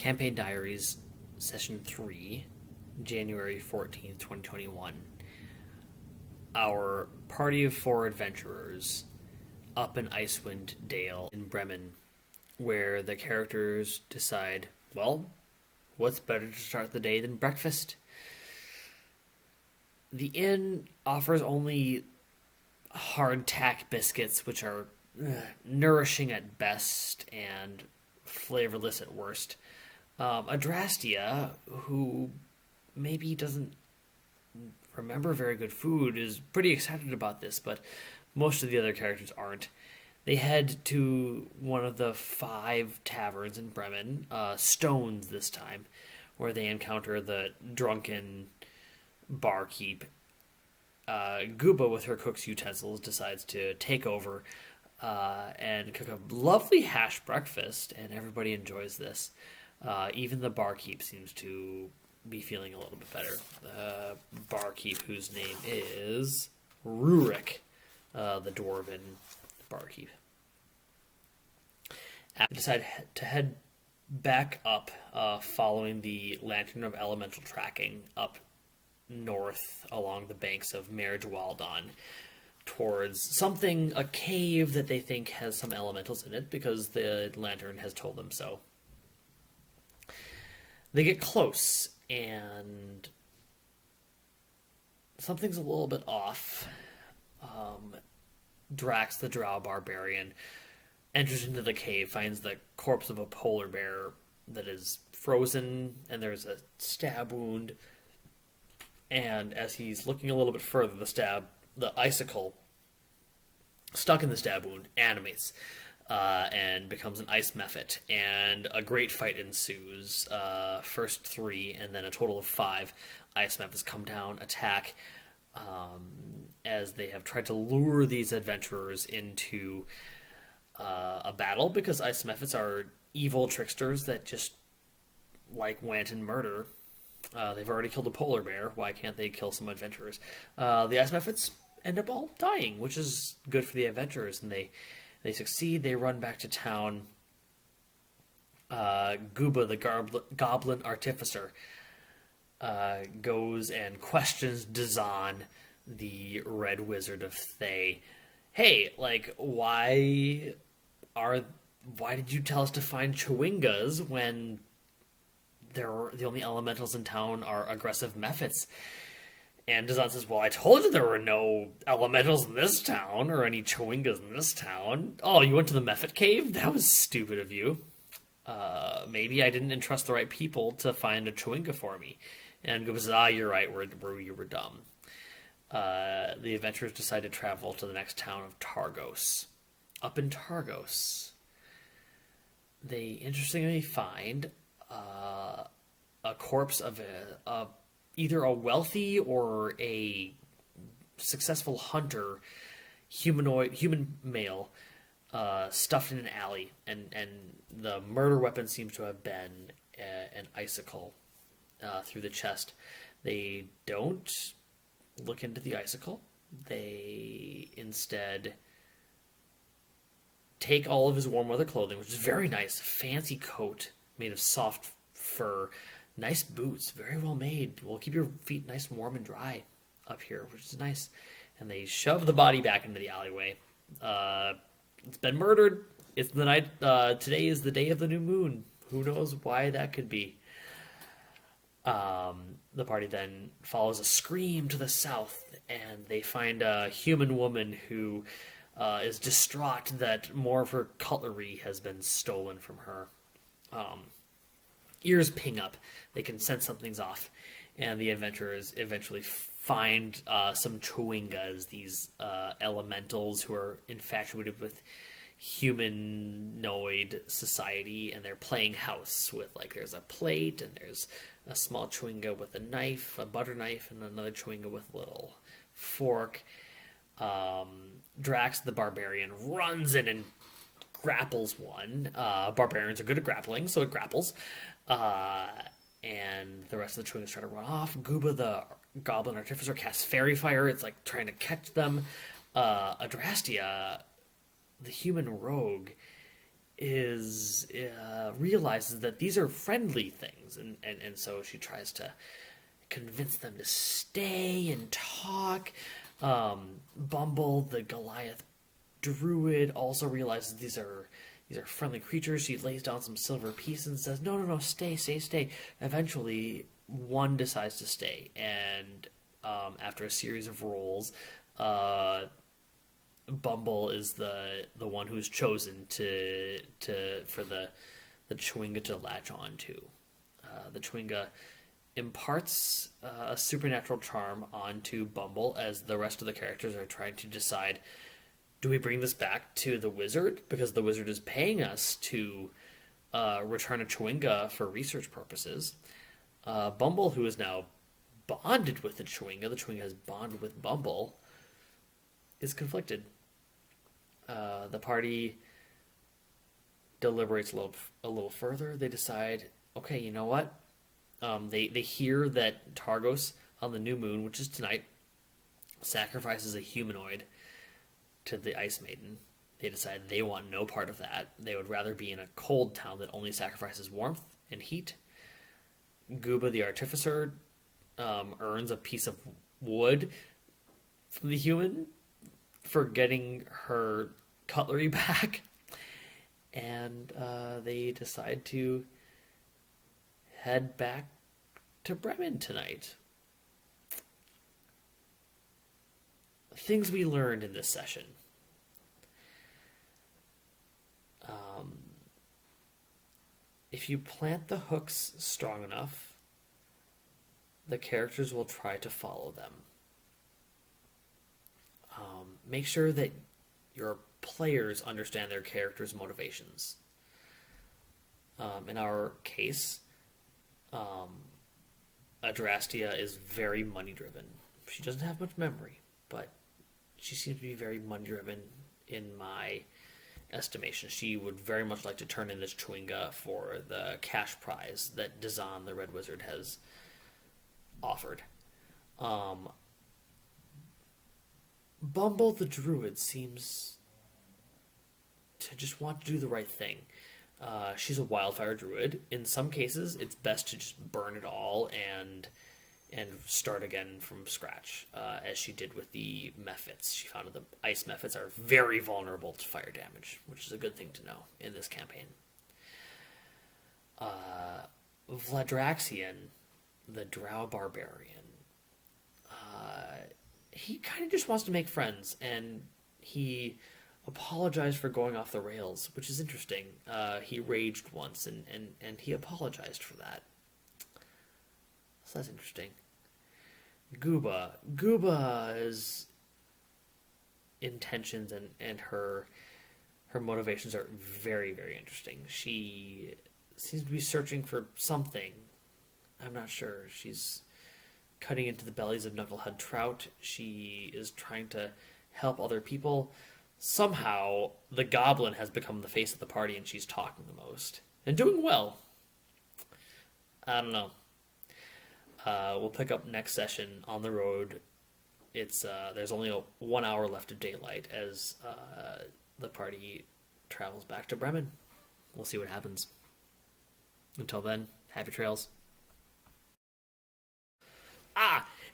Campaign Diaries, Session 3, January 14th, 2021. Our party of four adventurers up in Icewind Dale in Bremen, where the characters decide, well, what's better to start the day than breakfast? The inn offers only hardtack biscuits, which are nourishing at best and flavorless at worst. Adrasteia, who maybe doesn't remember very good food, is pretty excited about this, but most of the other characters aren't. They head to one of the 5 taverns in Bremen, Stones this time, where they encounter the drunken barkeep. Guba, with her cook's utensils, decides to take over and cook a lovely hash breakfast, and everybody enjoys this. Even the barkeep seems to be feeling a little bit better. The barkeep, whose name is Rurik, the dwarven barkeep. After decide to head back up, following the Lantern of Elemental tracking up north along the banks of Marriage Waldon towards something, a cave that they think has some elementals in it because the lantern has told them so. They get close and something's a little bit off. Drax, the drow barbarian, enters into the cave, finds the corpse of a polar bear that is frozen, and there's a stab wound. And as he's looking a little bit further, the icicle stuck in the stab wound animates and becomes an ice mephit. And a great fight ensues. First 3, and then a total of 5 ice mephits come down, attack, as they have tried to lure these adventurers into a battle, because ice mephits are evil tricksters that just like wanton murder. They've already killed a polar bear. Why can't they kill some adventurers? The ice mephits end up all dying, which is good for the adventurers, and they succeed. They run back to town. Guba, the goblin artificer, goes and questions Dazan, the red wizard of Thay. Hey, why did you tell us to find chewingas when the only elementals in town are aggressive mephits? And Dazan says, well, I told you there were no elementals in this town, or any chewingas in this town. Oh, you went to the mephit cave? That was stupid of you. Maybe I didn't entrust the right people to find a chewinga for me. And Guba says, you're right, you were dumb. The adventurers decide to travel to the next town of Targos. Up in Targos, they interestingly find a corpse of either a wealthy or a successful hunter, human male, stuffed in an alley, and the murder weapon seems to have been an icicle through the chest. They don't look into the icicle. They instead take all of his warm weather clothing, which is very nice, fancy coat made of soft fur, nice boots, very well made. Will keep your feet nice and warm and dry up here, which is nice. And they shove the body back into the alleyway. It's been murdered. It's the night. Today is the day of the new moon. Who knows why that could be? The party then follows a scream to the south, and they find a human woman who is distraught that more of her cutlery has been stolen from her. Ears ping up. They can sense something's off, and the adventurers eventually find some chewingas, these elementals who are infatuated with humanoid society, and they're playing house with, there's a plate, and there's a small chewinga with a knife, a butter knife, and another chewinga with a little fork. Drax, the barbarian, runs in and grapples one. Barbarians are good at grappling, so it grapples. And the rest of the chewingas try to run off. Guba, the goblin artificer, casts fairy fire. It's trying to catch them. Adrasteia, the human rogue, is realizes that these are friendly things, and so she tries to convince them to stay and talk. Bumble, the Goliath druid, also realizes these are friendly creatures. She lays down some silver pieces and says, "No, no, no, stay, stay, stay." Eventually, one decides to stay, and after a series of rolls, Bumble is the one who's chosen for the Chewinga to latch on to. The Chewinga imparts a supernatural charm onto Bumble as the rest of the characters are trying to decide, do we bring this back to the wizard because the wizard is paying us to return a Chewinga for research purposes. Bumble, who is now bonded with the Chewinga has bonded with Bumble, is conflicted. The party deliberates a little further. They decide, okay, you know what? They hear that Targos on the new moon, which is tonight, sacrifices a humanoid to the Ice Maiden. They decide they want no part of that. They would rather be in a cold town that only sacrifices warmth and heat. Guba, the artificer, earns a piece of wood from the human for getting her cutlery back. And they decide to head back to Bremen tonight. Things we learned in this session. If you plant the hooks strong enough, the characters will try to follow them. Make sure that your players understand their characters' motivations. In our case, Adrasteia is very money-driven. She doesn't have much memory, but she seems to be very money-driven in my estimation. She would very much like to turn in this Chewinga for the cash prize that Dazan, the Red Wizard, has offered. Bumble, the Druid, seems to just want to do the right thing. She's a wildfire druid. In some cases, it's best to just burn it all and start again from scratch, as she did with the mephits. She found that the ice mephits are very vulnerable to fire damage, which is a good thing to know in this campaign. Vladraxian, the drow barbarian, he kind of just wants to make friends, and he apologized for going off the rails, which is interesting. He raged once, and he apologized for that. So that's interesting. Guba's intentions and her motivations are very, very interesting. She seems to be searching for something. I'm not sure. She's cutting into the bellies of knucklehead trout. She is trying to help other people. Somehow, the goblin has become the face of the party, and she's talking the most. And doing well. I don't know. We'll pick up next session on the road. It's there's only 1 hour left of daylight as the party travels back to Bremen. We'll see what happens. Until then, happy trails.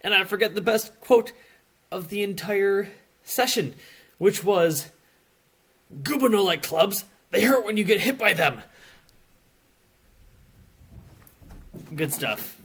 And I forget the best quote of the entire session, which was, "Guba no like clubs. They hurt when you get hit by them." Good stuff.